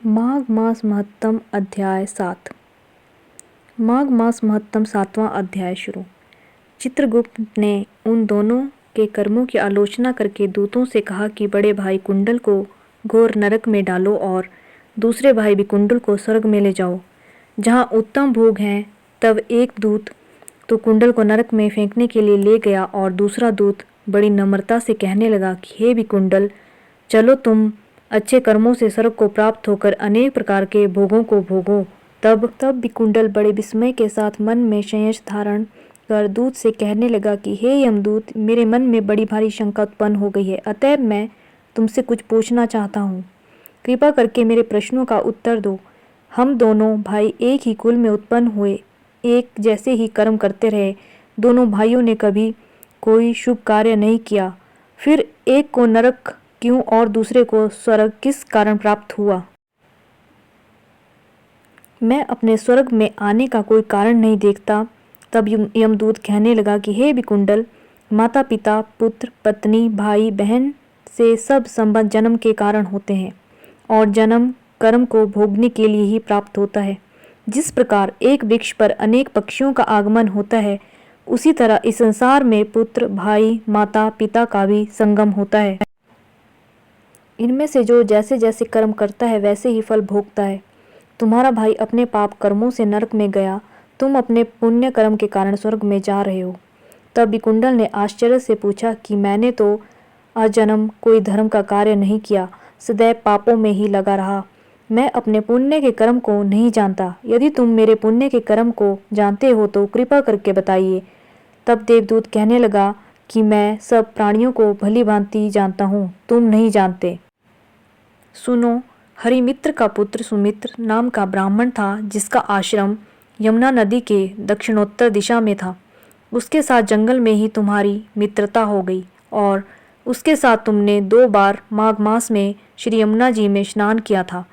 माघ मास महत्तम अध्याय 7। माघ मास महत्तम 7वां अध्याय शुरू। चित्रगुप्त ने उन दोनों के कर्मों की आलोचना करके दूतों से कहा कि बड़े भाई कुंडल को घोर नरक में डालो और दूसरे भाई विकुंडल को स्वर्ग में ले जाओ, जहाँ उत्तम भोग हैं। तब एक दूत तो कुंडल को नरक में फेंकने के लिए ले गया और दूसरा दूत बड़ी नम्रता से कहने लगा कि हे विकुंडल, चलो, तुम अच्छे कर्मों से स्वर्ग को प्राप्त होकर अनेक प्रकार के भोगों को भोगो। तब विकुंडल बड़े विस्मय के साथ मन में संयम धारण कर दूत से कहने लगा कि हे यमदूत, मेरे मन में बड़ी भारी शंका उत्पन्न हो गई है, अतएव मैं तुमसे कुछ पूछना चाहता हूँ। कृपा करके मेरे प्रश्नों का उत्तर दो। हम दोनों भाई एक ही कुल में उत्पन्न हुए, एक जैसे ही कर्म करते रहे। दोनों भाइयों ने कभी कोई शुभ कार्य नहीं किया, फिर एक को नरक क्यों और दूसरे को स्वर्ग किस कारण प्राप्त हुआ? मैं अपने स्वर्ग में आने का कोई कारण नहीं देखता। तब यमदूत कहने लगा कि हे विकुंडल, माता पिता, पुत्र, पत्नी, भाई बहन से सब संबंध जन्म के कारण होते हैं और जन्म कर्म को भोगने के लिए ही प्राप्त होता है। जिस प्रकार एक वृक्ष पर अनेक पक्षियों का आगमन होता है, उसी तरह इस संसार में पुत्र, भाई, माता पिता का भी संगम होता है। इनमें से जो जैसे जैसे कर्म करता है वैसे ही फल भोगता है। तुम्हारा भाई अपने पाप कर्मों से नरक में गया, तुम अपने पुण्य कर्म के कारण स्वर्ग में जा रहे हो। तब विकुंडल ने आश्चर्य से पूछा कि मैंने तो अजन्म कोई धर्म का कार्य नहीं किया, सदैव पापों में ही लगा रहा। मैं अपने पुण्य के कर्म को नहीं जानता। यदि तुम मेरे पुण्य के कर्म को जानते हो तो कृपा करके बताइए। तब देवदूत कहने लगा कि मैं सब प्राणियों को भली भांति जानता हूँ, तुम नहीं जानते। सुनो, हरिमित्र का पुत्र सुमित्र नाम का ब्राह्मण था, जिसका आश्रम यमुना नदी के दक्षिणोत्तर दिशा में था। उसके साथ जंगल में ही तुम्हारी मित्रता हो गई और उसके साथ तुमने 2 बार माघ मास में श्री यमुना जी में स्नान किया था।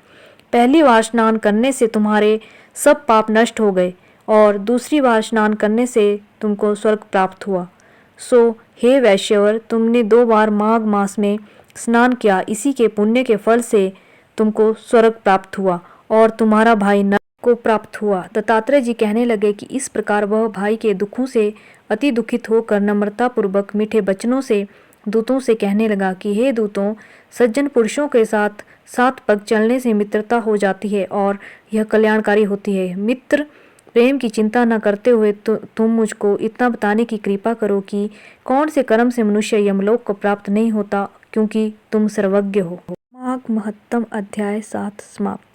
पहली बार स्नान करने से तुम्हारे सब पाप नष्ट हो गए और दूसरी बार स्नान करने से तुमको स्वर्ग प्राप्त हुआ। सो हे वैश्यवर, तुमने 2 बार माघ मास में स्नान किया, इसी के पुण्य के फल से तुमको स्वर्ग प्राप्त हुआ और तुम्हारा भाई नरक को प्राप्त हुआ। दत्तात्रेय जी कहने लगे कि इस प्रकार वह भाई के दुखों से अति दुखित होकर नम्रता पूर्वक मीठे वचनों से दूतों से कहने लगा कि हे दूतों, सज्जन पुरुषों के साथ 7 पग चलने से मित्रता हो जाती है और यह कल्याणकारी होती है। मित्र प्रेम की चिंता न करते हुए तुम मुझको इतना बताने की कृपा करो कि कौन से कर्म से मनुष्य यमलोक को प्राप्त नहीं होता, क्योंकि तुम सर्वज्ञ हो। माघ महत्तम अध्याय 7 समाप्त।